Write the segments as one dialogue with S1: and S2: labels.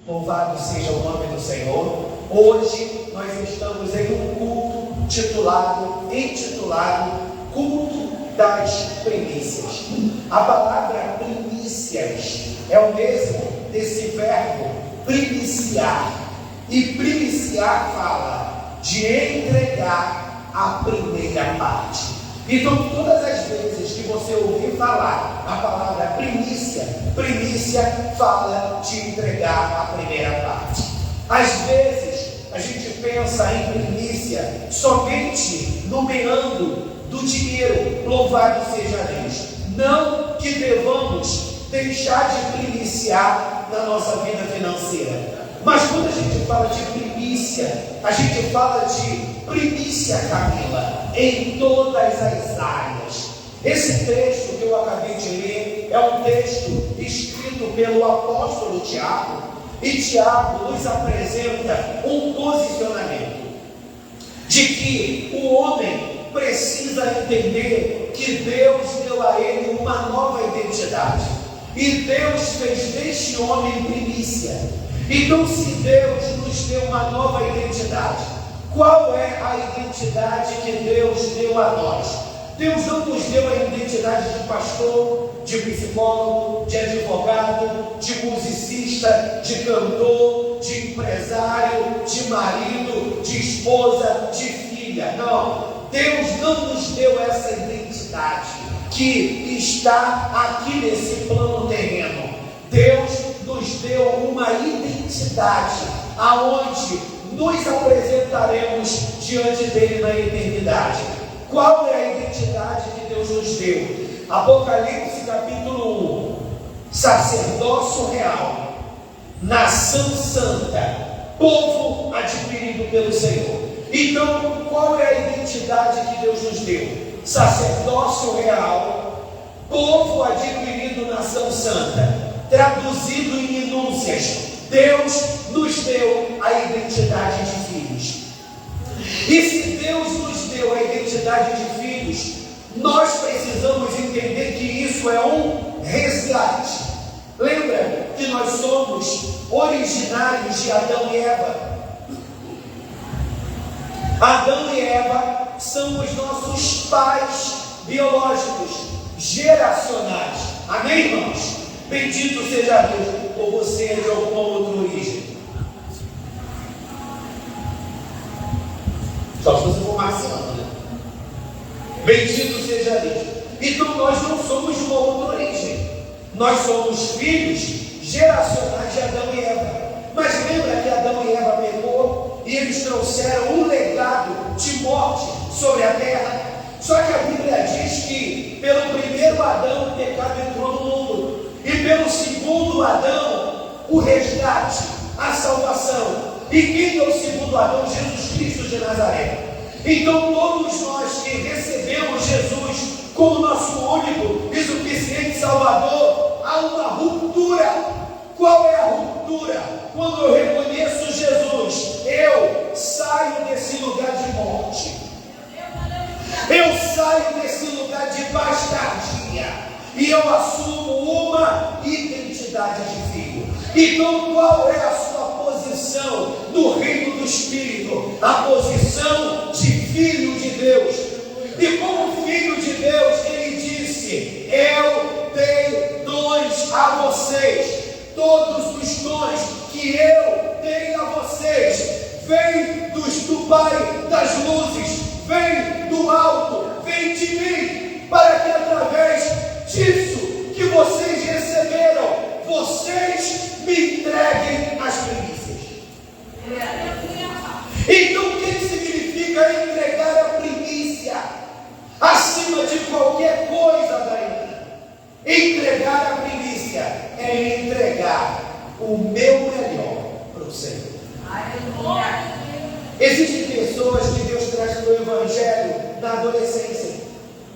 S1: Louvado seja o nome do Senhor. Hoje nós estamos em um culto intitulado Culto das Primícias. A palavra primícias é o mesmo desse verbo primiciar. E primiciar fala de entregar a primeira parte. Então, todas as vezes que você ouvir falar a palavra primícia fala de entregar a primeira parte. Às vezes, a gente pensa em primícia somente no meandro do dinheiro, louvado seja Deus. Não que devamos deixar de primiciar na nossa vida financeira. Mas quando a gente fala de primícia, a gente fala de primícia, Camila, em todas as áreas. Esse texto que eu acabei de ler é um texto escrito pelo apóstolo Tiago, e Tiago nos apresenta um posicionamento de que o homem precisa entender que Deus deu a ele uma nova identidade, e Deus fez deste homem primícia. Então, se Deus nos deu uma nova identidade, qual é a identidade que Deus deu a nós? Deus não nos deu a identidade de pastor, de psicólogo, de advogado, de musicista, de cantor, de empresário, de marido, de esposa, de filha. Não, Deus não nos deu essa identidade que está aqui nesse plano terreno. Deus nos deu uma identidade aonde nos apresentaremos diante dele na eternidade. Qual é a identidade que Deus nos deu? Apocalipse capítulo 1: sacerdócio real, nação santa, povo adquirido pelo Senhor. Então, qual é a identidade que Deus nos deu? Sacerdócio real, povo adquirido, nação santa. Traduzido em minúcias, Deus nos deu a identidade de filhos. E se Deus nos deu a identidade de filhos, nós precisamos entender que isso é um resgate. Lembra que nós somos originários de Adão e Eva? Adão e Eva são os nossos pais biológicos, geracionais. Amém, irmãos? Bendito seja Deus. Ou você é de alguma outra origem? Só se você for marciano, né? Bendito seja Deus. Então nós não somos de uma outra origem. Nós somos filhos geracionais de Adão e Eva. Mas lembra que Adão e Eva pecou e eles trouxeram um legado de morte sobre a terra? Só que a Bíblia diz que pelo primeiro Adão o pecado entrou no mundo, e pelo segundo Adão o resgate, a salvação. E quem é o segundo Adão? Jesus Cristo de Nazaré. Então todos nós que recebemos Jesus como nosso único e suficiente Salvador, há uma ruptura. Qual é a ruptura? Quando eu reconheço Jesus, eu saio desse lugar de morte, eu saio desse lugar de bastardia, e eu assumo uma identidade de filho. Então qual é a sua posição no reino do Espírito? A posição de filho de Deus. E como filho de Deus, ele disse: eu dei dons a vocês. Todos os dons que eu dei a vocês vêm do Pai das luzes, vem do alto, vem de mim, para que através disso que vocês receberam, vocês me entreguem as primícias. Então o que significa entregar a primícia? Acima de qualquer coisa, Daí, entregar a primícia é entregar o meu melhor para o Senhor. Existem pessoas que Deus traz para o Evangelho na adolescência,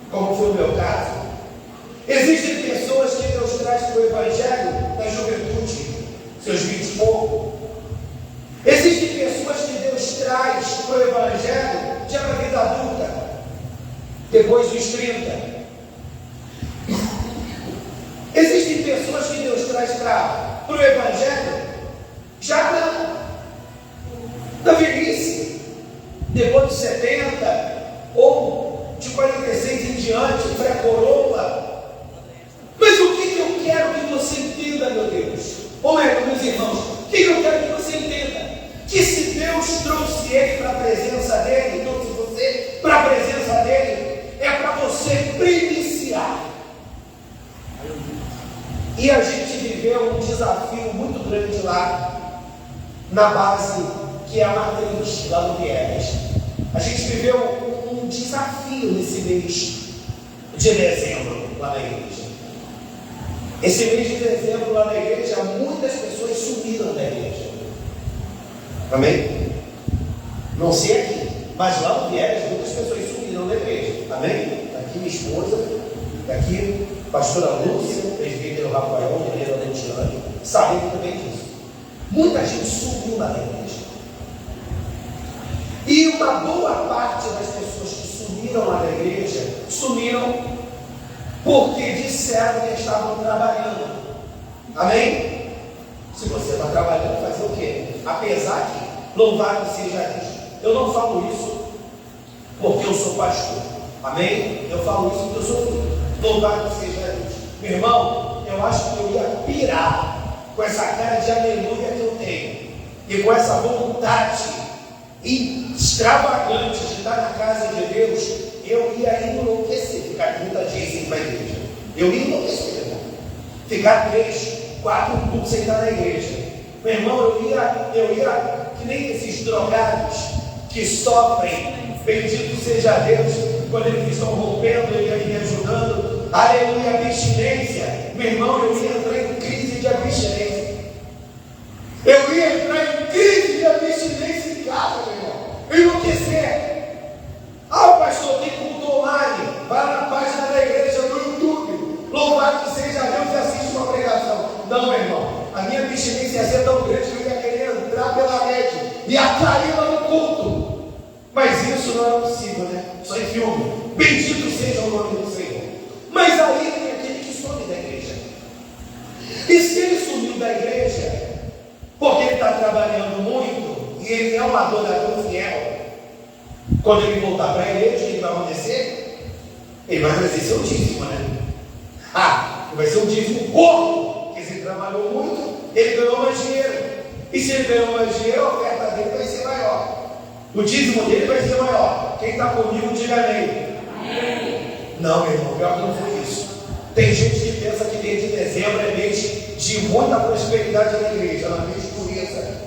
S1: como foi o meu caso. Existem pessoas que Deus traz para o Evangelho na juventude, seus 20 e pouco. Existem pessoas que Deus traz para o Evangelho já na vida adulta, depois dos 30. Existem pessoas que Deus traz para o Evangelho da velhice, depois de 70, ou de 46 em diante, pré-coroa. Mas o que eu quero que você entenda, meu Deus? Ou meus irmãos, o que eu quero que você entenda? Que se Deus trouxe ele para a presença dele, trouxe você para a presença dele, é para você primiciar. E a gente viveu um desafio muito grande lá na base, que é a matriz, lá no Viegas. A gente viveu um desafio nesse mês de dezembro lá na igreja. Esse mês de dezembro lá na igreja, muitas pessoas sumiram da igreja. Amém? Não sei aqui, mas lá no Viegas muitas pessoas sumiram da igreja. Amém? Aqui minha esposa, aqui pastora Lúcia, presbítero Rafael, Moreira Lentiane, sabendo também disso. Muita gente sumiu lá na igreja. E uma boa parte das pessoas que sumiram lá na igreja, sumiram porque disseram que estavam trabalhando. Amém? Se você está trabalhando, fazer o quê? Apesar que, louvado seja Deus, eu não falo isso porque eu sou pastor. Amém? Eu falo isso porque eu sou filho. Louvado seja Deus. Meu irmão, eu acho que eu ia pirar com essa cara de aleluia que eu tenho e com essa vontade extravagante de estar na casa de Deus. Eu ia enlouquecer, ficar 30 dias sem ir para a igreja. Eu ia enlouquecer, irmão. Ficar 3, 4 cultos sem estar na igreja. Meu irmão, eu ia que nem esses drogados que sofrem, bendito seja Deus, quando eles estão rompendo, ele ia me ajudando. Aleluia, abstinência. Meu irmão, eu ia entrar em crise de abstinência. Eu ia entrar em crise de abstinência em casa, meu irmão. Enlouquecer. Ah, pastor, tem culto online. Vai na página da igreja no YouTube. Louvado seja Deus e assiste uma pregação. Não, meu irmão. A minha abstinência ia ser tão grande que eu ia querer entrar pela rede e a cair lá no culto. Mas isso não é possível, né? Só em filme. Bendito seja o nome do Senhor. Mas aí tem aquele que some da igreja. E se ele sumiu da igreja porque ele está trabalhando muito e ele é um adorador fiel, quando ele voltar para a igreja, o que vai acontecer? Ele vai trazer seu dízimo, né? Vai ser um dízimo gordo, porque se ele trabalhou muito, ele ganhou mais dinheiro. E se ele ganhou mais dinheiro, a oferta dele vai ser maior. O dízimo dele vai ser maior. Quem está comigo, diga amém. Não, meu irmão, pior que não foi isso. Tem gente que pensa que mês de dezembro é mês de muita prosperidade na igreja, ela mês de pureza.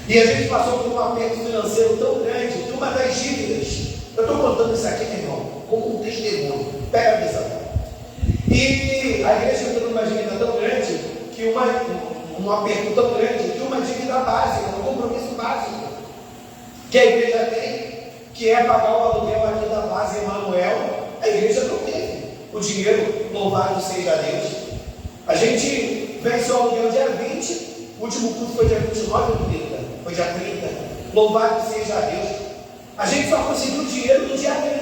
S1: E a gente passou por um aperto financeiro tão grande que uma das dívidas, eu estou contando isso aqui, meu irmão, como um testemunho. Pega a visão. E a igreja entrou numa dívida tão grande, que um aperto tão grande, que uma dívida básica, um compromisso básico, que a igreja tem, que é pagar o aluguel aqui da base Emanuel, a igreja não teve o dinheiro, louvado seja Deus. A gente venceu o aluguel dia 20, o último culto foi dia 29 ou 30, foi dia 30, louvado seja Deus. A gente só conseguiu o dinheiro no dia 30,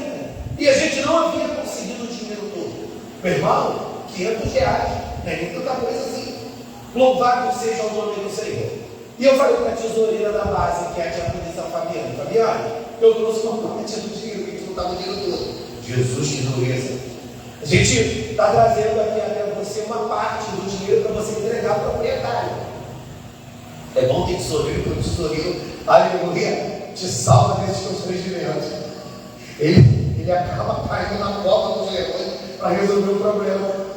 S1: e a gente não havia conseguido o dinheiro todo. Meu irmão, R$500, não é nem tanta coisa assim. Louvado seja o nome do Senhor. E eu falei para a tesoureira da base, que é a diaconisa Fabiana, eu trouxe uma parte do dinheiro, que a gente não estava o dinheiro todo. Jesus, que dureza. A gente está trazendo aqui até você uma parte do dinheiro para você entregar ao proprietário. É bom ter tesoureiro, porque o tesoureiro, aleluia, te salva desses constrangimentos. Ele acaba caindo na cova dos leões para resolver o problema.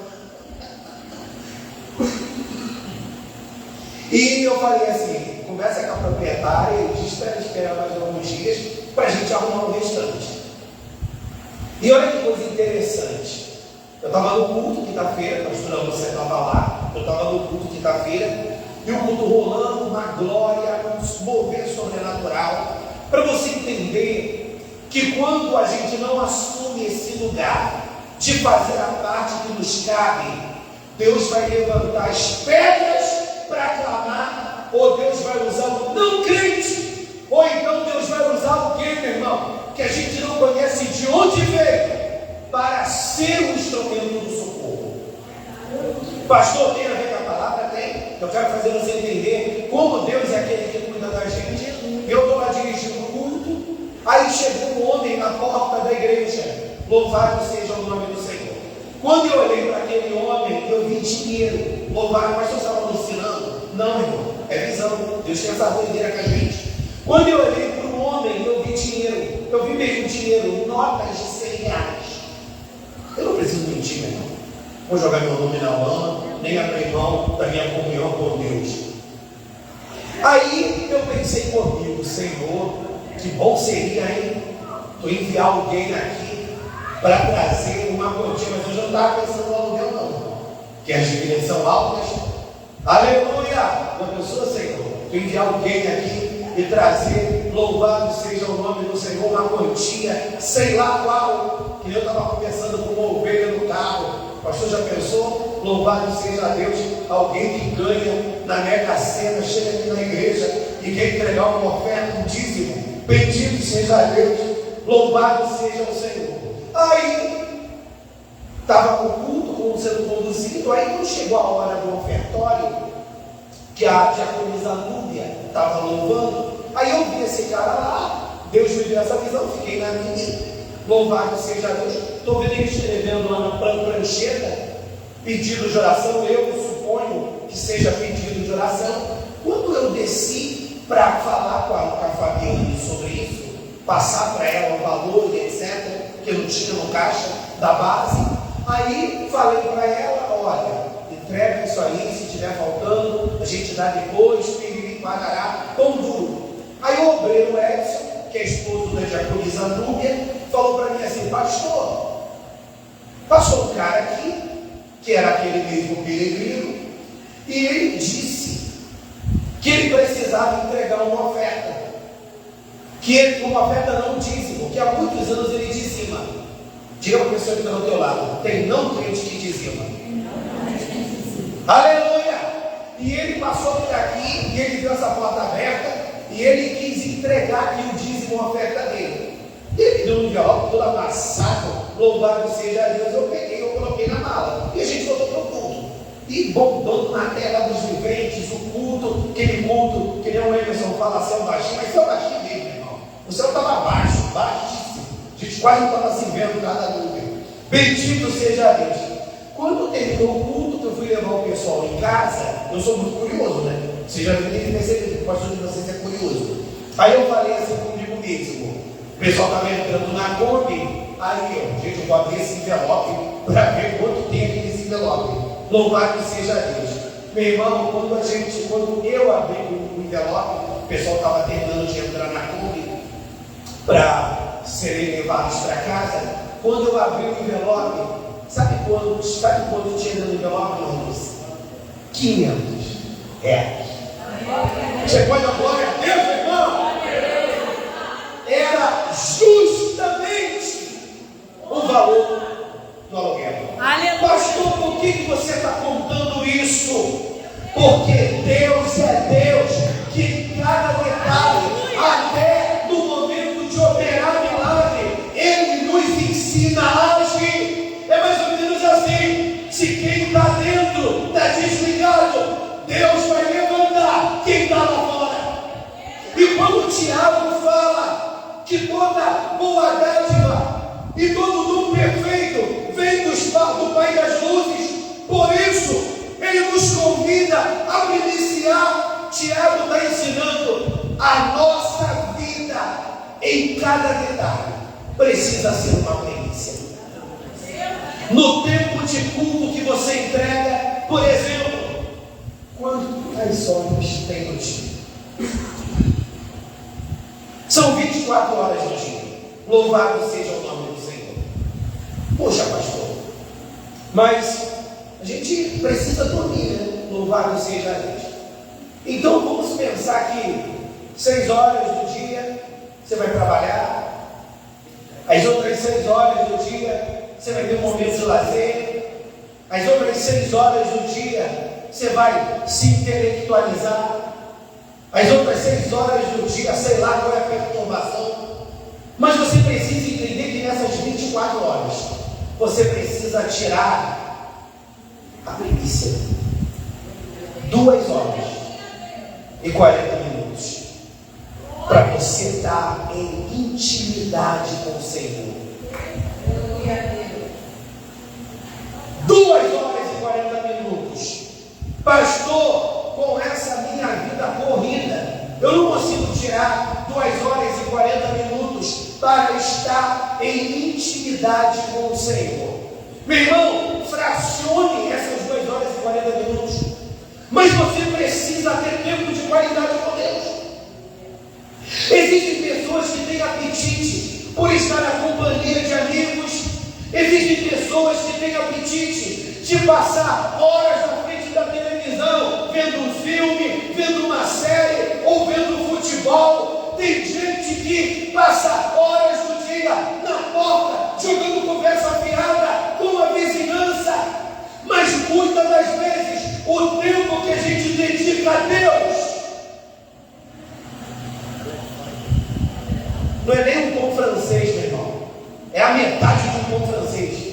S1: E eu falei assim, conversa com a proprietária, ele disse para esperar mais alguns dias para a gente arrumar o restante. E olha que coisa interessante. Eu estava no culto quinta-feira, a pastora Lúcia estava lá, eu estava no culto quinta-feira, e o culto rolando, uma glória, um mover sobrenatural, para você entender que quando a gente não assume esse lugar de fazer a parte que nos cabe, Deus vai levantar as pedras para clamar, ou Deus vai usar o não crente, ou então Deus vai usar o que, meu irmão? Que a gente não conhece de onde veio, para ser um instrumento do socorro. Pastor, tem a ver com a palavra? Tem. Eu quero fazer você entender como Deus é aquele que cuida da gente. Eu louvado seja o nome do Senhor. Quando eu olhei para aquele homem, eu vi dinheiro. Louvado, mas eu estava alucinando? Não, irmão, é visão. Deus tem essa doideira com a gente. Quando eu olhei para o homem, eu vi dinheiro. Eu vi mesmo dinheiro, notas de 100 reais. Eu não preciso mentir, meu irmão. Vou jogar meu nome na lama, nem abrir mão da minha comunhão com Deus. Aí eu pensei comigo, Senhor, que bom seria, hein, tu enviar alguém aqui para trazer uma quantia, mas eu já não estava pensando no aluguel não, que as dívidas são altas. Aleluia! Uma pessoa, Senhor, tu enviar alguém aqui e trazer, louvado seja o nome do Senhor, uma quantia, sei lá qual, que eu estava conversando com uma ovelha no carro. O pastor já pensou? Louvado seja Deus, alguém que ganha na Mega Sena, chega aqui na igreja e quer entregar uma oferta, um dízimo. Bendito seja Deus, louvado seja o Senhor. Aí, estava o culto sendo conduzido, aí quando chegou a hora do ofertório, que a diaconisa Núbia estava louvando, aí eu vi esse cara lá, Deus me deu essa visão, fiquei na minha. Louvado seja Deus. Estou vendo ele escrevendo lá na prancheta pedido de oração. Eu suponho que seja pedido de oração. Quando eu desci para falar com a Fabiane sobre isso, passar para ela o valor e etc., que eu não tinha no caixa da base, aí falei para ela: olha, entrega isso aí, se estiver faltando, a gente dá depois, piriri, parará, pão duro. Aí o obreiro Edson, que é esposo da diaconisa Núbia, falou para mim assim: pastor, passou um cara aqui, que era aquele mesmo peregrino, e ele disse que ele precisava entregar uma oferta, que ele, uma oferta não dízimo, que há muitos anos ele dizima. Diga para a pessoa que está do teu lado: tem não crente que dizima. Aleluia! E ele passou por aqui, e ele viu essa porta aberta, e ele quis entregar aqui o dízimo, a oferta dele. Ele deu um envelope todo amassado, louvado seja Deus. Eu peguei, eu coloquei na mala, e a gente voltou para o culto. E bombando na tela dos viventes, o culto, aquele culto, que nem o Emerson fala céu baixinho, mas céu baixinho mesmo, meu irmão. O céu estava baixo, baixíssimo. A gente quase não estava se vendo nada nuvem. Bendito seja Deus. Quando terminou o culto, que eu fui levar o pessoal em casa, eu sou muito curioso, né? Vocês já devem perceber que o pastor de vocês é curioso. Aí eu falei assim comigo mesmo: o pessoal estava entrando na Kombi. Aí, gente, eu vou abrir esse envelope para ver quanto tem aqui nesse envelope. Louvado seja Deus. Meu irmão, quando eu abri o envelope, o pessoal estava terminando de entrar na Kombi para serem levados para casa. Quando eu abri o envelope, sabe quando tinha no envelope, irmãos? 500 reais. Você pode dar glória a Deus, irmão? Era justamente o valor do aluguel. Pastor, por que você está contando isso? Porque Deus é Deus que cada detalhe, até no momento de operar milagre, Ele nos ensina a agir. É mais ou menos assim: se quem está dentro está desligado, Deus vai levantar quem está lá fora. E quando Tiago fala que toda boa dádiva e todo dom perfeito vem do Pai das luzes, por isso ele nos convida a primiciar. Tiago está ensinando: a nossa vida em cada detalhe precisa ser uma primícia. No tempo de culto que você entrega, por exemplo, quantas horas tem no dia? São 24 horas no dia. Louvado seja o nome do Senhor. Poxa, pastor, mas a gente precisa dormir, né? Louvado seja Deus. Então vamos pensar que 6 horas do dia você vai trabalhar, as outras 6 horas do dia você vai ter um momento de lazer, as outras 6 horas do dia você vai se intelectualizar, as outras 6 horas do dia, sei lá qual é a perturbação. Mas você precisa entender que nessas 24 horas você precisa tirar a primícia. 2 horas e 40 minutos para você estar em intimidade com o Senhor. está em intimidade com o Senhor. Meu irmão, fracione essas 2 horas e 40 minutos, mas você precisa ter tempo de qualidade com Deus. Existem pessoas que têm apetite por estar na companhia de amigos. Existem pessoas que têm apetite de passar horas na frente da televisão, vendo um filme, vendo uma série ou vendo futebol. Tem gente que passa horas do dia na porta, jogando conversa fiada com a vizinhança. Mas muitas das vezes, o tempo que a gente dedica a Deus não é nem um pão francês, meu irmão. É a metade de um pão francês.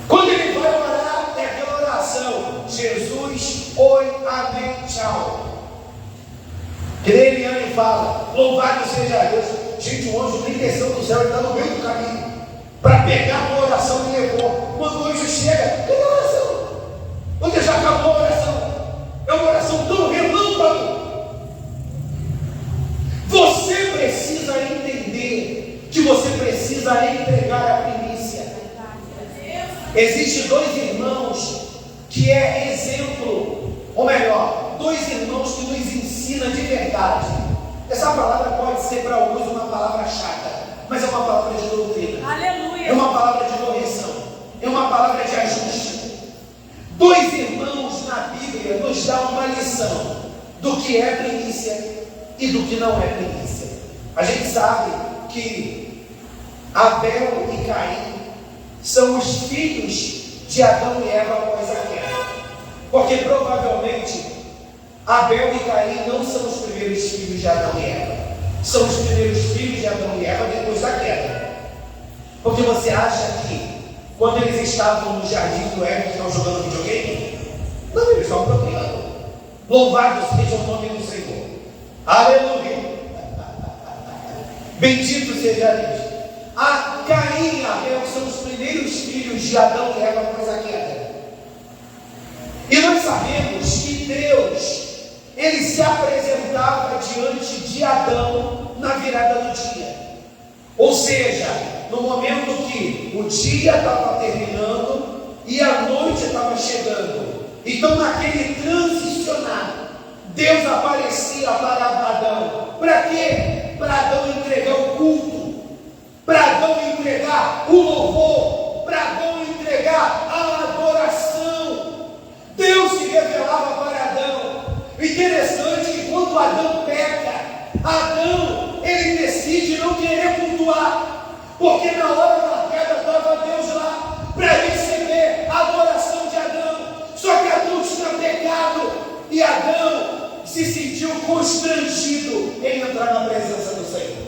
S1: Quando ele vai orar, é aquela oração: Jesus, oi, amém, tchau. Que nem Eliane fala: louvado seja Deus. Gente, o anjo nem desceu do céu, ele está no meio do caminho para pegar a oração que levou. Quando o anjo chega, cadê a oração? Onde já acabou a oração? É uma oração tão relâmpago. Você precisa entender que você precisa entregar a primícia. Existem 2 irmãos que é exemplo, ou melhor, 2 irmãos que nos ensinam de verdade. Essa palavra pode ser para alguns uma palavra chata, mas é uma palavra de doutrina. Aleluia. É uma palavra de correção, é uma palavra de ajuste. 2 irmãos na Bíblia nos dão uma lição do que é primícia e do que não é primícia. A gente sabe que Abel e Caim são os filhos de Adão e Eva após a queda, porque provavelmente Abel e Caim não são os primeiros filhos de Adão e Eva, são os primeiros filhos de Adão e Eva depois da queda. Porque você acha que quando eles estavam no jardim do Éden, estavam jogando videogame? Não, eles estavam procurando. Louvado seja o nome do Senhor. Aleluia. Bendito seja Deus. A Caim e Abel são os primeiros filhos de Adão e Eva após a queda. E nós sabemos que Deus, ele se apresentava diante de Adão na virada do dia. Ou seja, no momento que o dia estava terminando e a noite estava chegando. Então, naquele transicionar, Deus aparecia para Adão. Para quê? Para Adão entregar o culto, para Adão entregar o louvor, para Adão entregar a adoração. Deus se revelava para Adão. O interessante é que quando Adão peca, Adão, ele decide não querer cultuar, porque na hora da queda estava Deus lá para receber a adoração de Adão. Só que Adão tinha pecado e Adão se sentiu constrangido em entrar na presença do Senhor.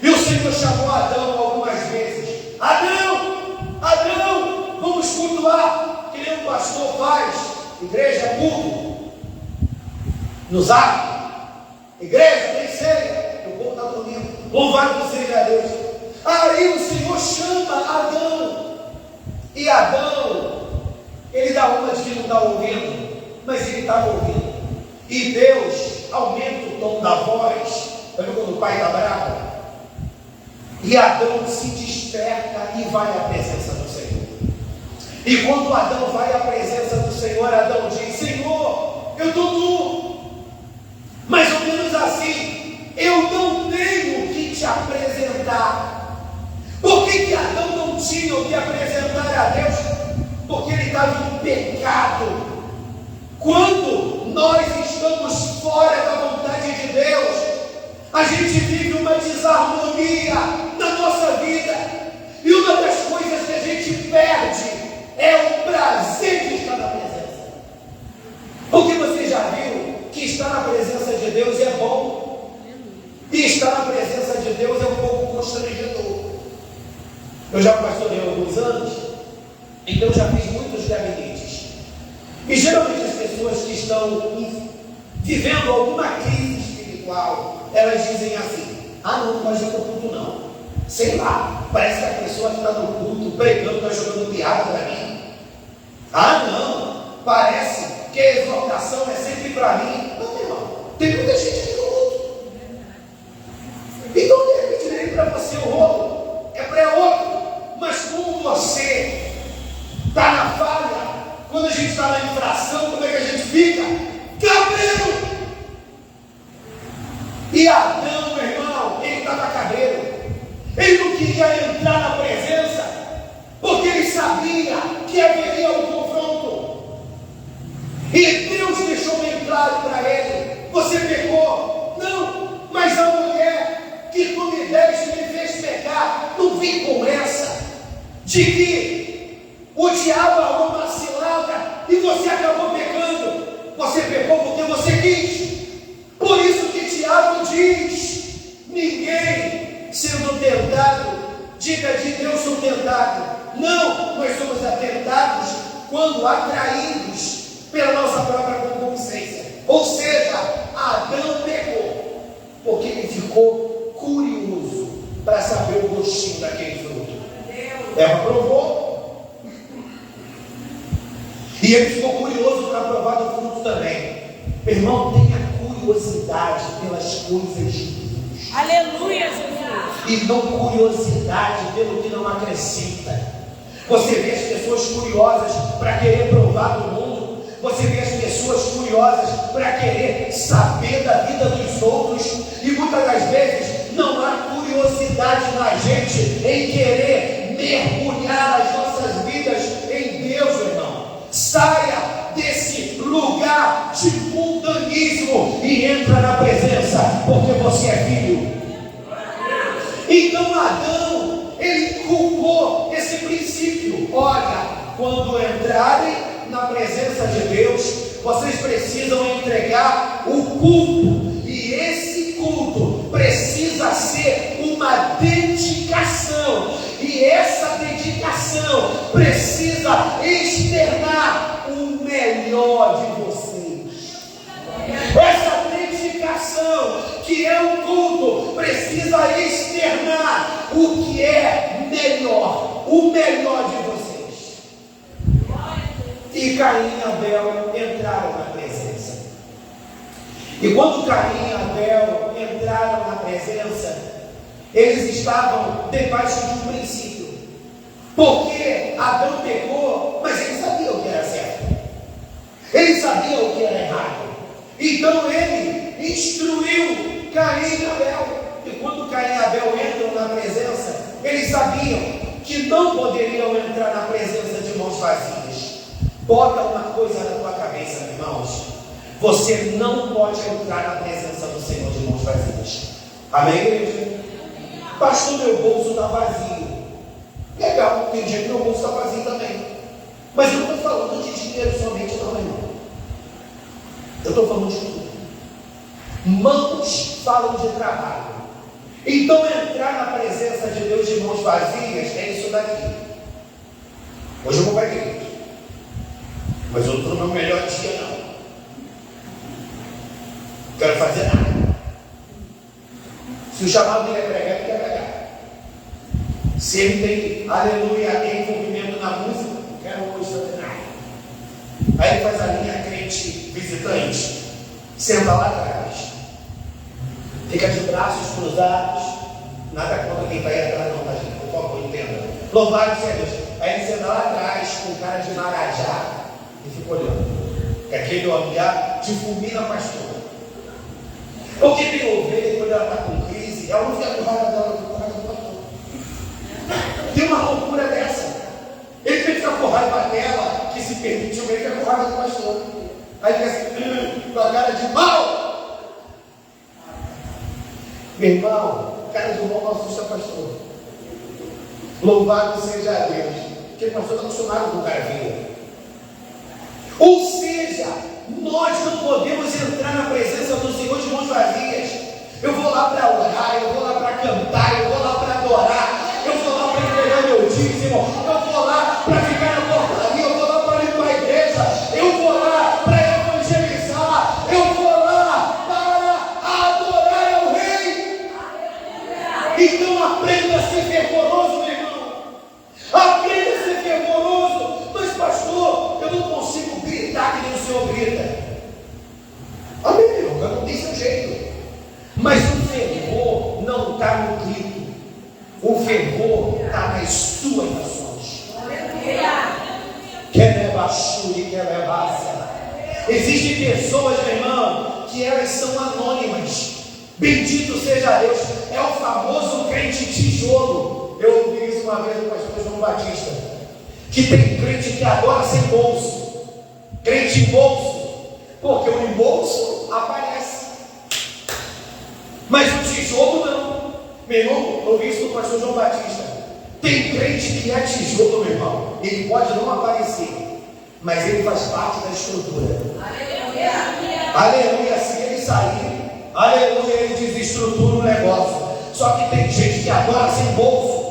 S1: E o Senhor chamou Adão algumas vezes: Adão, Adão, vamos cultuar, que nem o pastor faz. Igreja é culto, nos atos, igreja tem ceia, o povo está dormindo, louvado seja Deus. Aí o Senhor chama Adão, e Adão, ele dá uma de que não está ouvindo, mas ele estava ouvindo. E Deus aumenta o tom da voz. Sabe quando o pai está bravo? E Adão se desperta e vai à presença do Senhor. E quando Adão vai à presença do Senhor, Adão diz: Senhor, eu estou nu. Mais ou menos assim: eu não tenho que te apresentar. Por que Adão não tinha o que apresentar a Deus? Porque ele estava em pecado. Quando nós estamos fora da vontade de Deus, a gente vive uma desarmonia na nossa vida. E uma das coisas que a gente perde é o prazer de estar na presença. Porque você já viu que estar na presença de Deus é bom, e estar na presença de Deus é um pouco constrangedor. Eu já pastorei há alguns anos, então já fiz muitos gabinetes. E geralmente as pessoas que estão vivendo alguma crise espiritual, elas dizem assim: ah, não gosto de culto não. Sei lá, parece que a pessoa que está no culto pregando está jogando piada para mim. Ah, não, parece que a exaltação é sempre para mim. Não, meu irmão, tem muita gente aqui no culto. Então de repente nem para você o E Adão, meu irmão, ele estava cabreiro. Ele não queria entrar na presença, porque ele sabia que haveria um confronto. E Deus deixou bem claro para ele: você pecou. Não, mas a mulher que tu me deste me fez pecar. Não vem com essa de que o diabo arrumou uma cilada e você acabou pecando. Você pecou porque você quis. Por isso que Tiago diz: ninguém sendo tentado, diga de Deus sou tentado. Não, nós somos atentados quando atraídos pela nossa própria concupiscência. Ou seja, Adão pecou porque ele ficou curioso para saber o gostinho daquele fruto. Eva provou e ele ficou curioso para provar do fruto também. Meu irmão, tenha curiosidade pelas coisas de Deus.
S2: Aleluia, Jesus.
S1: E não curiosidade pelo que não acrescenta. Você vê as pessoas curiosas para querer provar do mundo. Você vê as pessoas curiosas para querer saber da vida dos outros. E muitas das vezes não há curiosidade na gente em querer mergulhar as nossas vidas em Deus, meu irmão. Saia desse lugar de mundanismo e entra na presença, porque você é filho. Então Adão, ele inculcou esse princípio. Olha, quando entrarem na presença de Deus, vocês precisam entregar o culto. E esse culto precisa ser uma dedicação. E essa dedicação precisa externar o melhor de vocês. Essa dedicação que é o culto precisa externar o que é melhor, o melhor de vocês. E Caim e Abel entraram na presença. E quando Caim e Abel entraram na presença, eles estavam debaixo de um princípio. Porque Adão pecou, mas ele sabia o que era certo. Ele sabia o que era errado. Então ele instruiu Caim e Abel. E quando Caim e Abel entram na presença, eles sabiam que não poderiam entrar na presença de mãos vazias. Bota uma coisa na tua cabeça, irmãos: você não pode entrar na presença do Senhor de mãos vazias. Amém, igreja? Pastor, meu bolso está vazio. Legal, tem dia que meu bolso está vazio também. Mas eu não estou falando de dinheiro somente, não, irmão. Eu estou falando de tudo. Mãos falam de trabalho. Então entrar na presença de Deus de mãos vazias é isso daqui. Hoje eu vou para a igreja, mas eu estou no meu melhor dia, não. Não quero fazer nada. Se o chamado dele é pregar, ele quer pregar. Se ele tem, aleluia, envolvimento na música, não quero hoje fazer nada. Aí ele faz a linha crente visitante, senta lá atrás, fica de braços cruzados, nada contra quem está aí atrás, não, tá, gente? Por favor, entenda. Louvado seja Deus. Aí ele senta lá atrás, com cara de marajá, e fica olhando. Que aquele olhar difumina a pastora. Porque tem ovelha, quando ela está com crise, ela não fica com raiva dela, fica com raiva do pastor. Tem uma loucura dessa. Ele tem que ficar com raiva dela, que se permitiu, ele fica com raiva do pastor. Aí fica assim, com a cara de mal. Meu irmão, cara de mal não assusta pastor. Louvado seja Deus. Porque o pastor está acostumado com o cara vir. Ou seja, nós não podemos entrar na presença do Senhor de mãos vazias. Eu vou lá para orar, eu vou lá para cantar, eu vou lá para adorar, eu vou lá para entregar meu dízimo, eu vou lá para ficar na portaria, eu vou lá para limpar a igreja, eu vou lá para evangelizar, eu vou lá para adorar ao Rei. Então aprenda a ser fervoroso, meu irmão. Aprenda a ser fervoroso. Mas pastor, eu não consigo gritar que nem o Senhor grita. Amém, meu irmão, cada um tem seu jeito. Mas o fervor não está no grito. O fervor está nas suas ações. Quer levar churi, quer levar. Existem pessoas, meu irmão, que elas são anônimas. Bendito seja Deus. É o famoso crente tijolo. Eu ouvi isso uma vez do pastor João Batista, que tem crente que adora sem bolso, crente em bolso, porque o embolso aparece, mas o tijolo não. Meu irmão, eu ouvi isso do pastor João Batista. Tem crente que é tijolo, meu irmão, ele pode não aparecer, mas ele faz parte da estrutura. Aleluia, aleluia. Se ele sair, aleluia, ele desestrutura o negócio. Só que tem gente que adora sem bolso.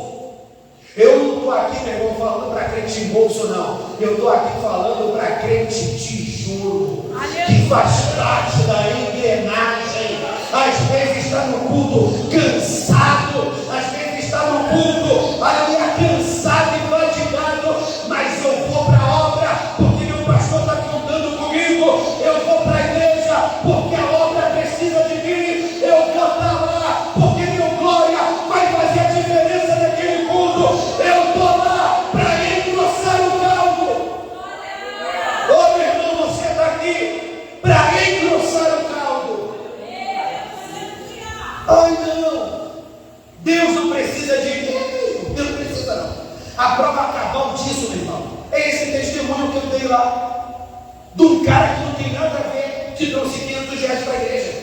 S1: Eu não estou aqui, meu irmão, falando para crente em bolso, não. Eu estou aqui falando para crente tijolo, que faz parte da engrenagem. Às vezes está no culto cansado, às vezes está no culto, aleluia, cansado e fatigado, mas eu vou para a obra, porque meu pastor está contando comigo. Eu vou para a igreja, porque a obra precisa de mim. Eu vou estar lá, porque meu glória vai fazer a diferença naquele culto. Eu estou lá para engrossar o caldo. Ô meu irmão, você está aqui para engrossar o caldo. Ai não, Deus não precisa de mim. Deus não precisa não. A prova cabal disso, meu irmão, é esse testemunho que eu dei lá, de um cara que não tem nada a ver, te trouxe R$500 para a igreja.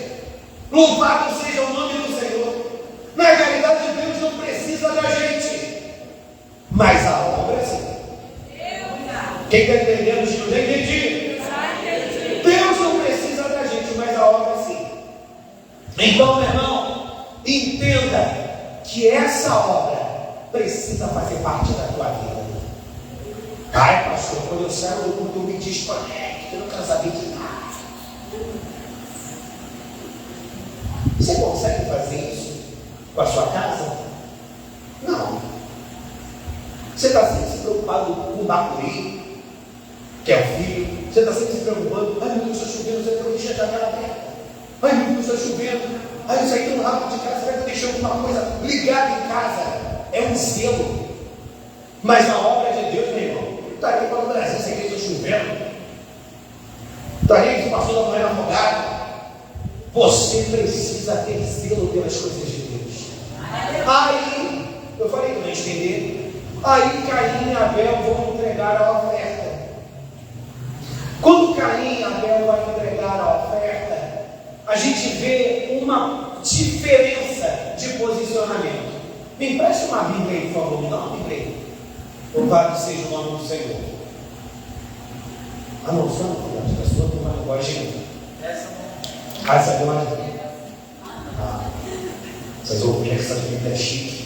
S1: Louvado seja o nome do Senhor. Na realidade, Deus não precisa da gente, mas a obra sim. Quem está entendendo, Gil? Já entendi. Deus não precisa da gente, mas a obra sim. Então, meu irmão, entenda que essa obra precisa fazer parte da tua vida. Ai, pastor, quando eu saio do culto, eu me desconecto, eu não quero saber de nada. Você consegue fazer isso com a sua casa? Não. Você está sempre se preocupado com o Bacuri, que é o filho. Você está sempre se preocupando. Ai, meu Deus, está chovendo, você vai deixar a janela aberta. Ai, meu Deus, está chovendo. Ai, eu saí tão rápido de casa, você vai deixar alguma coisa ligada em casa. É um selo. Mas a obra de Deus, meu irmão, está aqui para o Brasil, você está chovendo. Está aí que passou da manhã afogado. Você precisa ter zelo pelas coisas de Deus. Aí, eu falei que não ia entender. Aí Caim e Abel vão entregar a oferta. Quando Caim e Abel vão entregar a oferta, a gente vê uma diferença de posicionamento. Me empreste uma Bíblia aí, por favor. Me dá uma Bíblia aí. Louvado seja o nome do Senhor. Ah, não, só não, acho que a sua turma não gosta de mim. Essa é uma. Vocês ouviram que essa Bíblia é chique.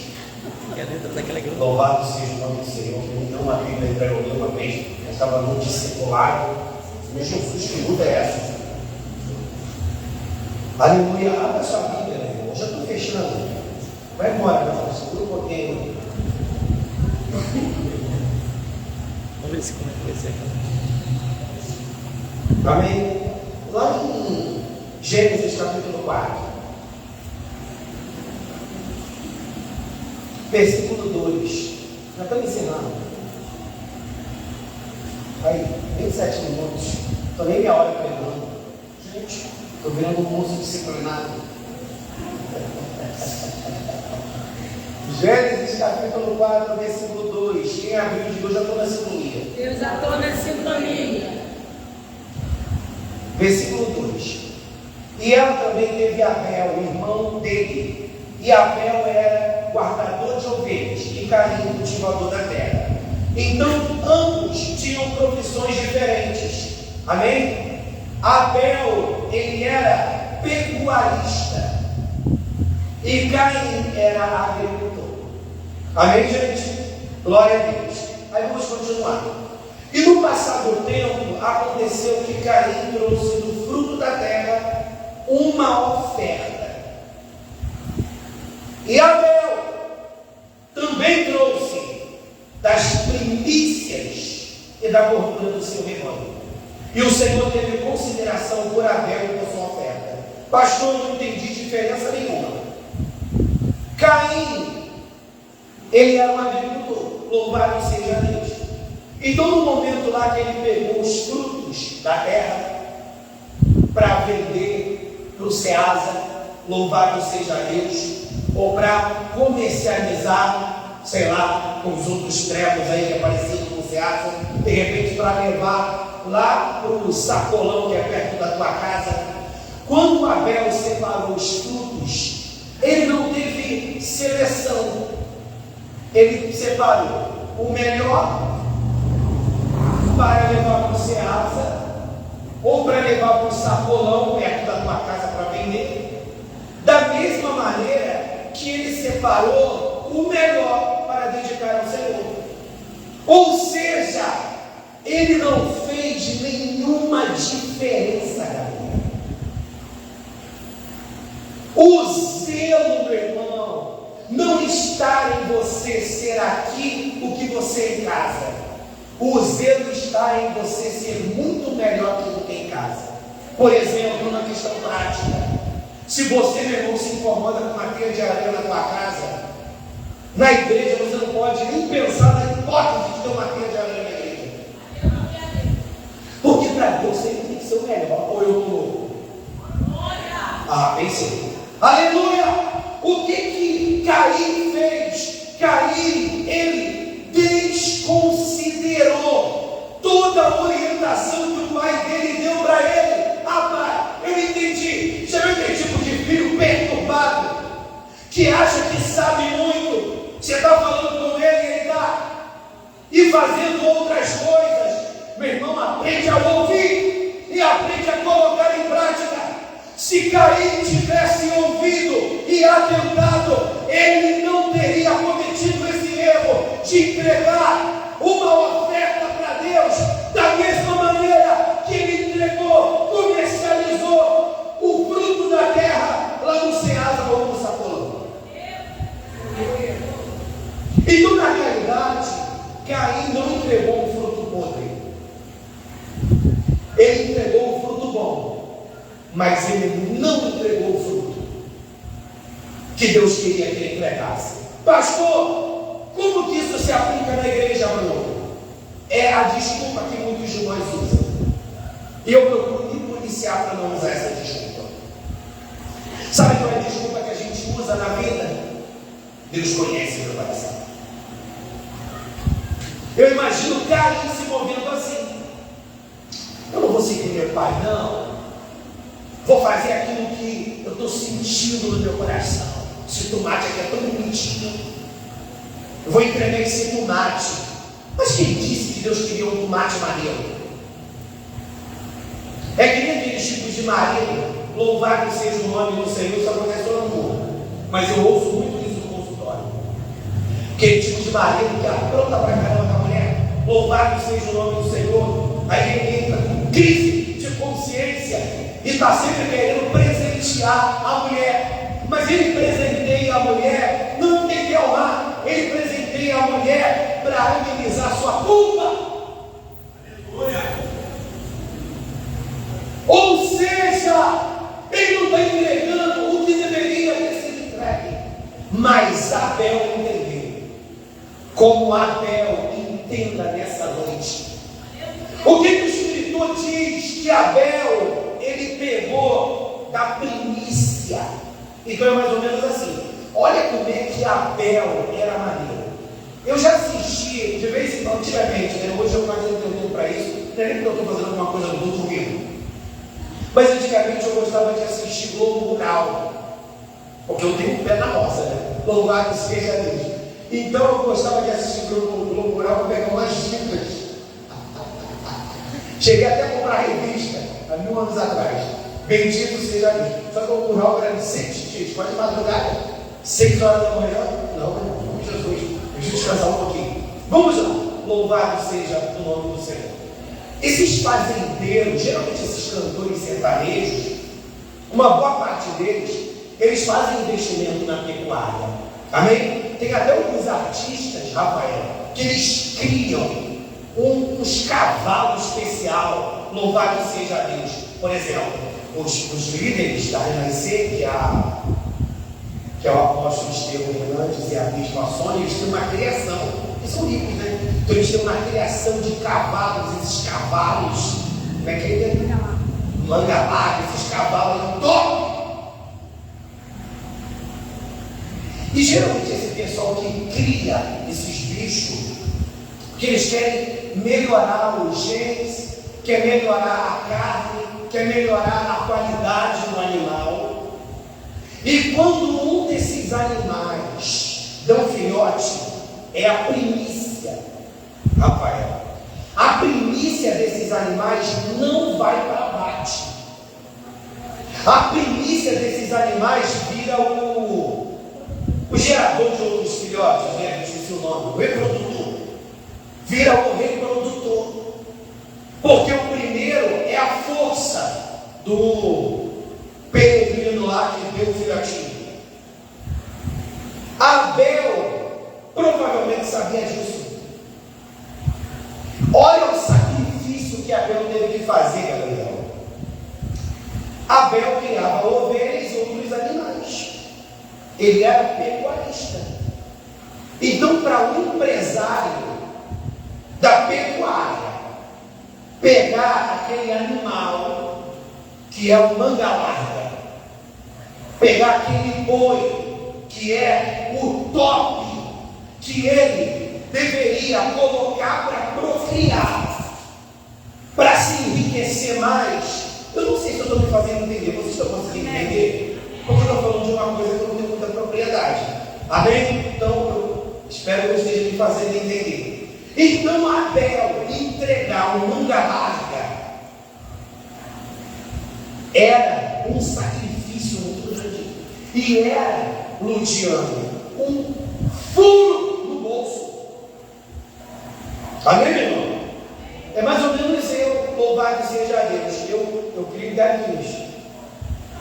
S1: Louvado seja o nome do Senhor. Me deu uma Bíblia para eu ler uma vez. Eu estava no discipulado. Meu Jesus, que luta é essa? Aleluia. Abra sua Bíblia, meu irmão. Eu já estou fechando. Vai embora, não. Segura um pouquinho. Vamos ver se como é que vai ser. Amém? Lá em Gênesis capítulo 4, versículo 2. Já estou me ensinando. Aí, 27 minutos. Estou nem meia hora pregando. Gente, estou vendo um moço disciplinado. Gênesis capítulo 4, versículo 2. Quem abriu de Deus, já estou na sintonia.
S2: Eu já estou na sintonia.
S1: Versículo 2. E ela também teve Abel, irmão dele. E Abel era guardador de ovelhas, e Caim, cultivador da terra. Então, ambos tinham profissões diferentes. Amém? Abel, ele era pecuarista. E Caim era agricultor. Amém, gente? Glória a Deus. Aí vamos continuar. E no passar do tempo, aconteceu que Caim trouxe do fruto da terra uma oferta. E Abel também trouxe das primícias e da gordura do seu rebanho. E o Senhor teve consideração por Abel e por sua oferta. Pastor, não entendi diferença nenhuma. Caim, ele era um agricultor, louvado seja Deus. Então, no momento lá que ele pegou os frutos da terra para vender para o Ceasa, louvado seja Deus, ou para comercializar, sei lá, com os outros trevos aí que apareciam no Ceasa, de repente para levar lá para o sacolão que é perto da tua casa. Quando Abel separou os frutos, ele não teve seleção, ele separou o melhor para levar para o Ceasa, ou para levar para o sacolão perto da tua casa para vender, da mesma maneira que ele separou o melhor para dedicar ao Senhor. Ou seja, ele não fez nenhuma diferença, galera. O zelo, meu irmão, não está em você ser aqui o que você é em casa. O zelo está em você ser muito melhor do que em casa. Por exemplo, na questão prática, se você, meu irmão, se incomoda com uma teia de areia na tua casa, na igreja você não pode nem pensar na hipótese de ter uma teia de areia na igreja, porque para Deus sempre tem que ser o melhor. Ou eu estou? Pensei. Aleluia! O que Caim fez? Caim, ele desconsiderou toda a orientação que o pai dele deu para ele. Pai, eu entendi. Já viu aquele tipo de filho perturbado, que acha que sabe muito? Você está falando com ele e ele está e fazendo outras coisas. Meu irmão, aprende a ouvir e aprende a colocar em prática. Se Caim tivesse ouvido e atentado, ele não teria cometido esse erro de entregar uma oferta para Deus da mesma maneira que ele entregou, comercializou o fruto da terra lá no Ceasa ou no sacolão. Então, na realidade, Caim não entregou um fruto podre, ele entregou um fruto bom, mas ele não entregou o fruto que Deus queria que ele entregasse. Pastor, como que isso se aplica na igreja, Bruno? É a desculpa que muitos de nós usam, e eu procuro me policiar para não usar essa desculpa. Sabe qual é a desculpa que a gente usa na vida? Deus conhece meu coração. Eu imagino Caim se movendo assim: eu não vou seguir meu pai, não. Vou fazer aquilo que eu estou sentindo no meu coração. Esse tomate aqui é tão bonitinho, eu vou entregar esse tomate. Mas quem disse que Deus queria um tomate maneiro? É que nem aqueles tipos de marido, louvado seja o nome do Senhor, isso acontece no amor. Mas eu ouço muito isso no consultório. Aquele tipo de marido que apronta pra caramba com a mulher, louvado seja o nome do Senhor, aí ele entra com crise de consciência e está sempre querendo presentear a mulher. Mas ele presenteia a mulher não tem que honrar, ele presenteia a mulher para amenizar sua culpa. Aleluia! Ou seja, ele não está entregando o que deveria ter sido entregue. Mas Abel entendeu. Como Abel entenda nessa noite. O que o escritor diz? Que Abel, ele pegou da primícia. Então é mais ou menos assim. Olha como é que Abel era maneiro. Eu já assisti, de vez em quando, antigamente, né? Hoje eu mais entendo para isso, não é nem porque eu estou fazendo alguma coisa do comigo. Mas antigamente eu gostava de assistir Globo Rural, porque eu tenho um pé na roça, né? Louvado seja Deus. Então eu gostava de assistir Globo Rural para pegar umas dicas. Cheguei até a comprar revista há 1000 anos atrás. Bendito seja Deus. Só que o Globo Rural era de 6 dias, quase de madrugada, 6 horas da manhã. Não, Jesus, deixa eu descansar um pouquinho. Vamos lá. Louvado seja o nome do Senhor. Esses fazendeiros, geralmente esses cantores sertanejos, uma boa parte deles, eles fazem investimento na pecuária. Amém? Tem até alguns artistas, Rafael, que eles criam uns cavalos especial. Louvado seja Deus. Por exemplo, os líderes da Renascer, que é o apóstolo Estevão Hernandes e a bispa Sônia, eles têm uma criação. Eles são ricos, né? Então eles têm uma criação de cavalos, esses cavalos, como é que é? Manga larga, esses cavalos top. E geralmente esse pessoal que cria esses bichos, que eles querem melhorar os genes, quer melhorar a carne, quer melhorar a qualidade do animal. E quando um desses animais dão filhote, é a primícia, Rafael. A primícia desses animais não vai para abate. A primícia desses animais vira o gerador de outros filhotes, né? Esqueci o nome, o reprodutor. Vira o reprodutor. Porque o primeiro é a força do peregrino lá que deu o filhotinho. Abel provavelmente sabia disso. Olha o sacrifício que Abel teve que fazer, Gabriel. Abel criava ovelhas e outros animais. Ele era pecuarista. Então, para um empresário da pecuária pegar aquele animal que é o manga larga, pegar aquele boi que é o top, que ele deveria colocar para procriar, para se enriquecer mais. Eu não sei se eu estou me fazendo entender. Vocês estão conseguindo entender? Porque eu estou falando de uma coisa que eu não tenho muita propriedade. Amém? Então eu espero que eu esteja me fazendo entender. Então Abel entregar um manga larga era um sacrifício muito grande. E era, Luciano, um furo no bolso. Amém, meu irmão? É mais ou menos eu, louvado seja Deus. Eu crio galinhas.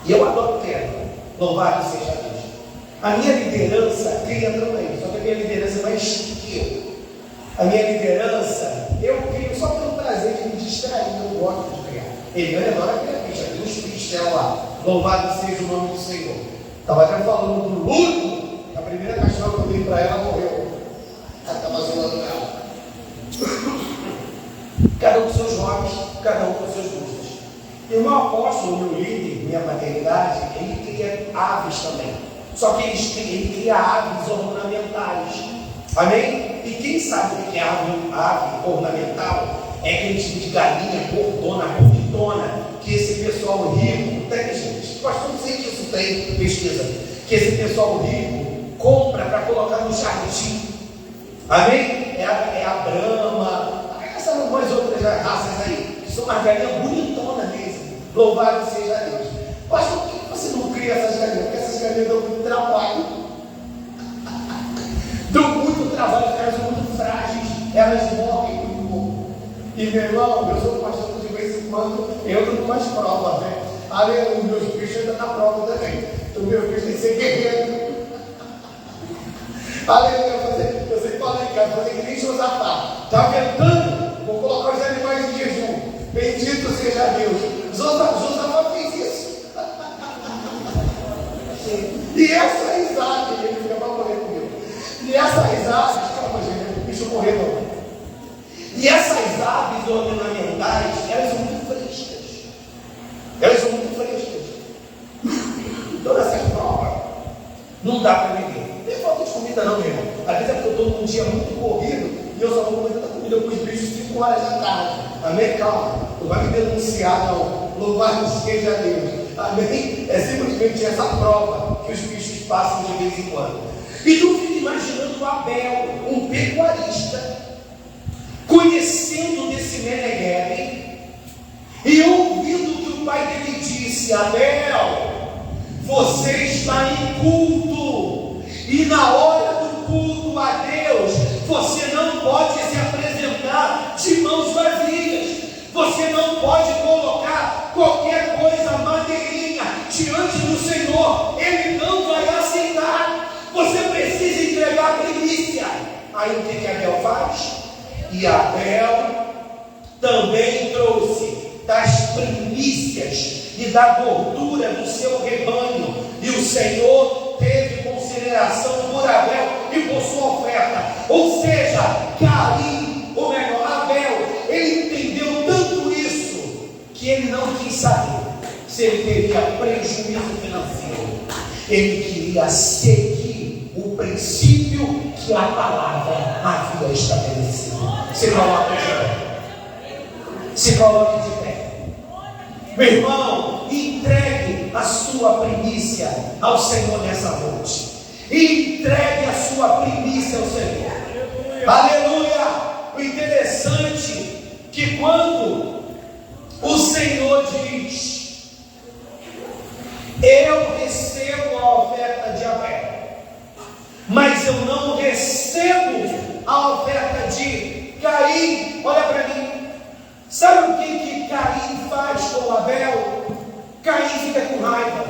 S1: E eu adoro terra. Louvado seja Deus. A minha liderança cria também. Só que a minha liderança é mais chique que eu. A minha liderança, eu crio só pelo prazer de me distrair. Eu gosto de criar. Ele adora criar bicho. Tem uns bichos lá. Louvado seja o nome do Senhor. Estava até falando do luto. A primeira cachorra que eu dei para ela morreu. Ela estava zoando ela. Cada um com seus hobbies, cada um com seus gostos. E o meu apóstolo, meu líder, minha paternidade, ele cria aves também. Só que ele cria aves ornamentais. Amém? E quem sabe o que é ave ornamental? É aquele tipo de galinha gordona, que esse pessoal rico, tem gente, pastor, não sei que isso tem pesquisa, que esse pessoal rico compra para colocar no jardim. Amém? É a Brahma, essas algumas outras raças aí, que são uma galinha bonitona mesmo. Louvado seja Deus. Pastor, por que você não cria essas galinhas? Porque essas galinhas dão muito trabalho. Dão muito trabalho, elas são muito frágeis, elas morrem muito pouco. E meu irmão, eu sou pastor de vez em quando, eu não faço prova, né? Aleluia, meus bichos ainda na prova também. Então, meus bichos têm que ser guerreiro. Aleluia, você fala em casa, fazer que nem Josafá. Está ventando? Vou colocar os animais em jejum. Bendito seja Deus. Josafá fez isso. E essa risada, ele fica para morrer comigo. E essas aves, calma gente, o bicho morreu não. E essas aves ornamentais, elas são muito frescas. Elas são muito frescas. Todas essas provas, não dá para viver. Não tem falta de comida não, meu irmão. Às vezes é porque eu estou num dia muito corrido e eu só vou comer tanta comida com os bichos 5 horas da tarde. Amém? Calma. Não vai me denunciar não. Louvado seja Deus. Amém? É simplesmente essa prova que os bichos passam de vez em quando. E tu fica imaginando Abel, um pecuarista, conhecendo desse Meneghel e ouvindo que o pai dele disse: Abel, você está em culto, e na hora do culto a Deus, você não pode se apresentar de mãos vazias, você não pode colocar qualquer coisa maneirinha diante do Senhor, Ele não vai aceitar. Você precisa entregar a primícia. Aí o que Abel faz? E Abel também trouxe das primícias e da gordura do seu rebanho, e o Senhor teve consideração por Abel e por sua oferta. Ou seja, Caim, ou melhor, Abel, ele entendeu tanto isso que ele não quis saber se ele teria prejuízo financeiro. Ele queria seguir o princípio que a palavra havia estabelecido. Se coloque de pé. Se coloque de pé. Meu irmão, entregue a sua primícia ao Senhor nessa noite. Entregue a sua primícia ao Senhor. Aleluia! O interessante é que quando o Senhor diz: eu recebo a oferta de Abel, mas eu não recebo a oferta de Caim. Olha para mim. Sabe o que Caim faz com Abel? Caim fica com raiva.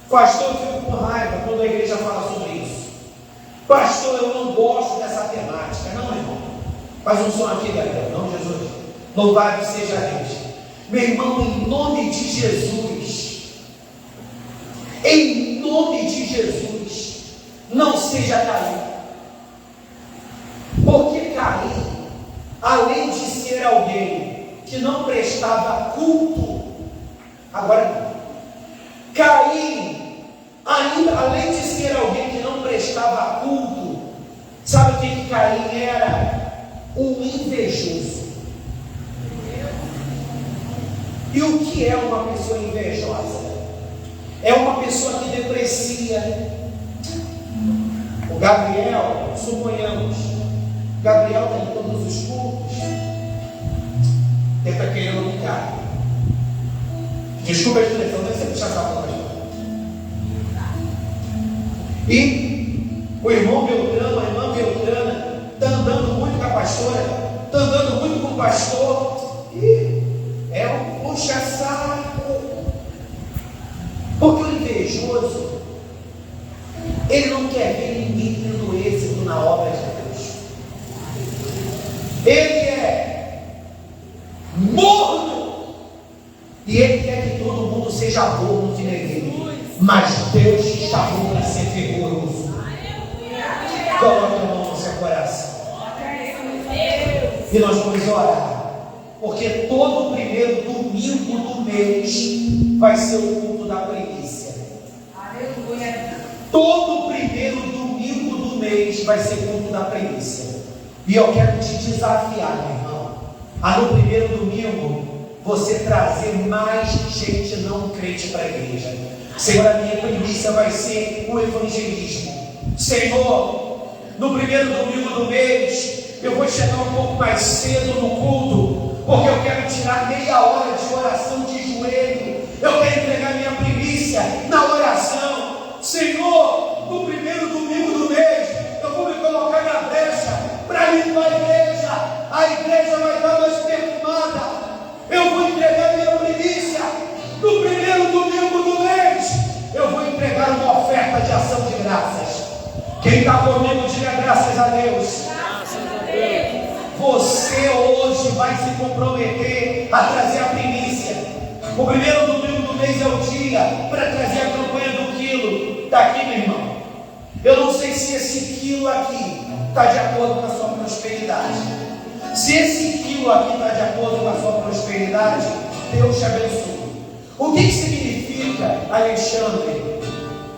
S1: Pastor, eu fico com raiva quando a igreja fala sobre isso. Pastor, eu não gosto dessa temática. Não, irmão. Faz um som aqui, Gabriel. Não, Jesus. Louvado seja Deus. Meu irmão, em nome de Jesus, em nome de Jesus, não seja Caim. Porque Caim, além de ser alguém que não prestava culto, agora Caim, ainda, além de ser alguém que não prestava culto, sabe o que Caim era? Um invejoso. E o que é uma pessoa invejosa? É uma pessoa que deprecia. O Gabriel, suponhamos, Gabriel está em todos os cultos, ele está querendo um carro. Desculpa a expressão, deve ser puxar saco mais. E o irmão Beltrano, a irmã Beltrana, está andando muito com a pastora, está andando muito com o pastor, e é um puxa-saco. Porque o invejoso, ele não quer ver ninguém tendo êxito na obra de Deus. Ele é morno e ele quer que todo mundo seja morno que nem ele. Mas Deus chamou para ser fervoroso. Coloque a mão no seu coração e nós vamos orar. Porque todo primeiro domingo do mês vai ser o culto da primícia. Todo primeiro domingo do mês vai ser culto da primícia. E eu quero te desafiar, meu irmão, a no primeiro domingo você trazer mais gente não crente para a igreja. Senhor, a minha primícia vai ser o evangelismo. Senhor, no primeiro domingo do mês eu vou chegar um pouco mais cedo no culto, porque eu quero tirar meia hora de oração de joelho. Eu quero entregar minha primícia na oração. Senhor, no primeiro domingo do mês eu vou me colocar na brecha para limpar a igreja. A igreja vai estar mais perfumada. Eu vou entregar minha primícia no primeiro domingo do mês. Eu vou entregar uma oferta de ação de graças. Quem está comigo, diga graças a Deus. Você hoje vai se comprometer a trazer a primícia. O primeiro domingo do mês é o dia para trazer a campanha do quilo. Está aqui, meu irmão. Eu não sei se esse quilo aqui está de acordo com a sua prosperidade. Se esse quilo aqui está de acordo com a sua prosperidade, Deus te abençoe. O que significa, Alexandre,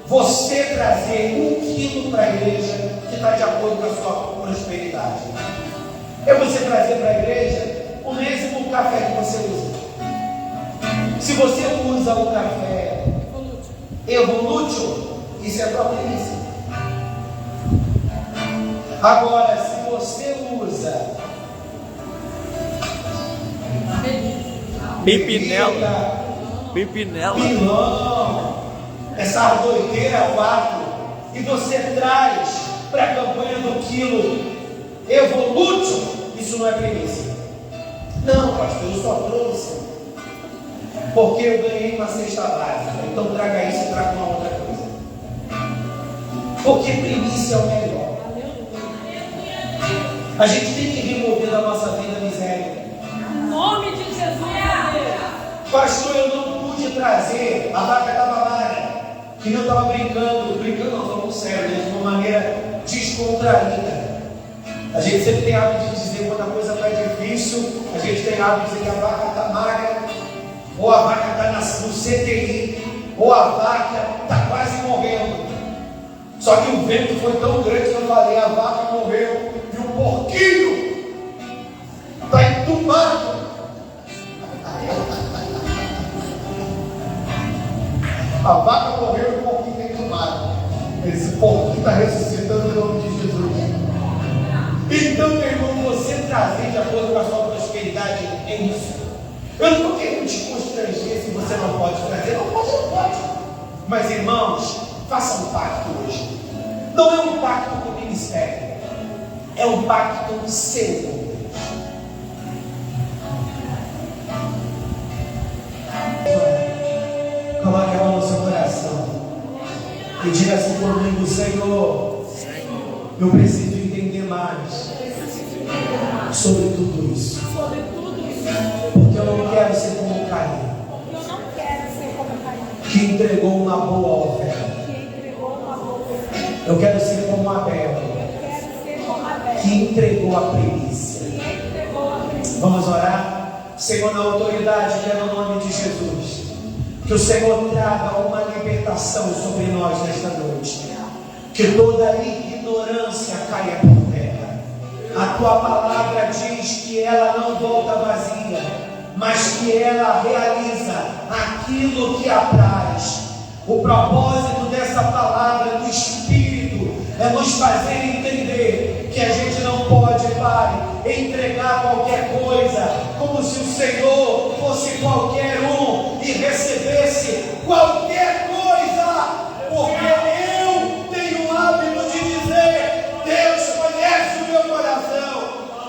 S1: você trazer 1 quilo para a igreja que está de acordo com a sua prosperidade? É você trazer para a igreja o mesmo café que você usa. Se você usa o café Evolútil, isso é tua primícia. Agora, se você usa
S3: Pimpinela,
S1: pilão, essa doideira 4, e você traz para a campanha do quilo Evolútil, isso não é primícia. Não, pastor, eu só trouxe porque eu ganhei uma cesta básica. Então traga isso e traga uma outra coisa. Porque primícia é o melhor. A gente tem que remover da nossa vida a miséria.
S2: Em nome de Jesus.
S1: Pastor, eu não pude trazer. A vaca estava magra. Que não estava brincando não, falando sério, de uma maneira descontraída. A gente sempre tem hábito de dizer quando a coisa está difícil, a gente tem hábito de dizer que a vaca está magra, ou a vaca está no CTI, ou a vaca está quase morrendo. Só que o vento foi tão grande que eu falei, a vaca morreu e o porquinho está entubado. A vaca morreu e o porquinho está entubado. Esse porquinho está ressuscitando em nome de Jesus. Então, meu irmão, você trazer de acordo com a sua prosperidade é isso. Eu não estou querendo te constranger se você não pode trazer. Não pode, não pode. Mas, irmãos, faça um pacto hoje. Não é um pacto com o ministério. É um pacto seu com Deus. Coloque a mão no seu coração e diga assim comigo: Senhor, eu preciso entender mais sobre tudo isso. Porque eu não quero ser como Caim, que entregou uma boa oferta. Eu quero ser como Abel, que entregou a primícia. Vamos orar? Senhor, na autoridade que é no nome de Jesus, que o Senhor traga uma libertação sobre nós nesta noite. Que toda ignorância caia por terra. A tua palavra diz que ela não volta vazia, mas que ela realiza aquilo que apraz. O propósito dessa palavra do Espírito é nos fazer entender que a gente não pode, Pai, entregar qualquer coisa como se o Senhor fosse qualquer um e recebesse qualquer coisa, porque eu tenho o hábito de dizer: Deus conhece o meu coração.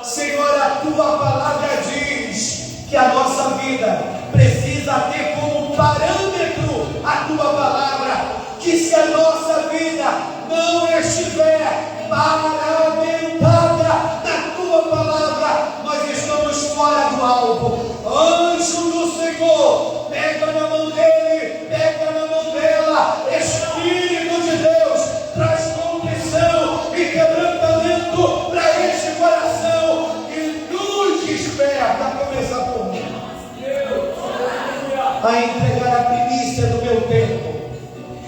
S1: Senhor, a tua palavra diz que a nossa vida precisa ter como parâmetro a tua palavra, que se a nossa vida não estiver paramentada na tua palavra, nós estamos fora do alvo. Anjo do Senhor, pega na mão dele, pega na mão dela. Espírito de Deus, traz condição e quebrantamento para este coração e nos desperta, a começar por mim, a entregar a primícia do meu tempo,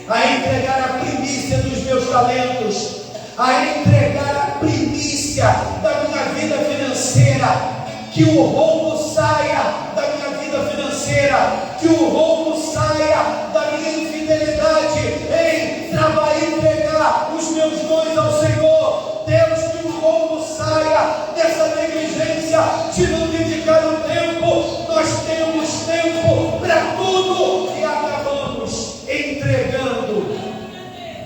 S1: a entregar a primícia dos meus talentos, a entregar a primícia da minha vida financeira. Que o roubo saia da minha vida financeira, que o roubo saia da minha infidelidade em trabalhar e entregar os meus dons ao Senhor. Deus, que o roubo saia dessa negligência de não dedicar o tempo. Nós temos tempo para tudo e acabamos entregando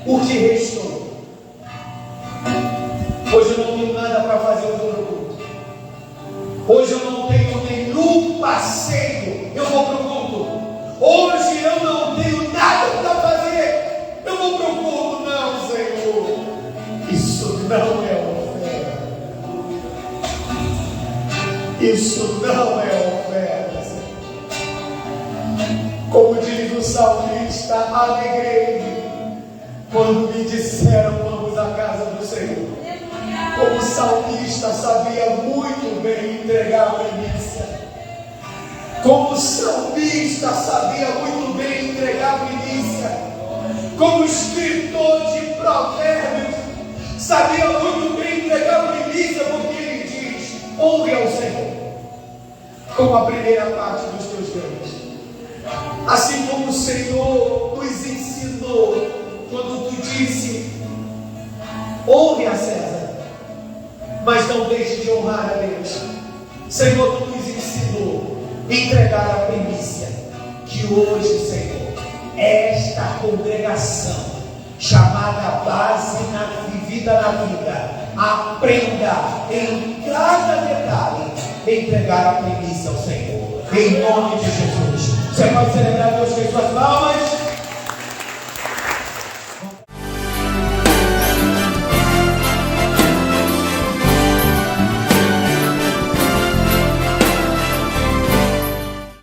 S1: o que restou. Hoje eu não tenho nada para fazer o culto. Hoje eu não tenho nenhum passeio, eu vou para o culto. Hoje eu não tenho nada para fazer, eu vou para o culto. Não, Senhor, isso não é oferta. Isso não é oferta, Senhor. Como diz o salmista, alegrei-me quando me disseram: vamos à casa do Senhor. Como o salmista sabia muito bem entregar a primícia. Como o salmista sabia muito bem entregar a primícia. Como o escritor de Provérbios sabia muito bem entregar a primícia, porque ele diz: honre ao Senhor como a primeira parte dos teus bens. Assim como o Senhor nos ensinou quando tu disse: honre a César, mas não deixe de honrar a Deus. Senhor, tu nos ensinou a entregar a primícia. Que hoje, Senhor, esta congregação chamada Base Vivida na Vida aprenda em cada detalhe entregar a primícia ao Senhor, em nome de Jesus. Você pode celebrar Deus com as suas palmas?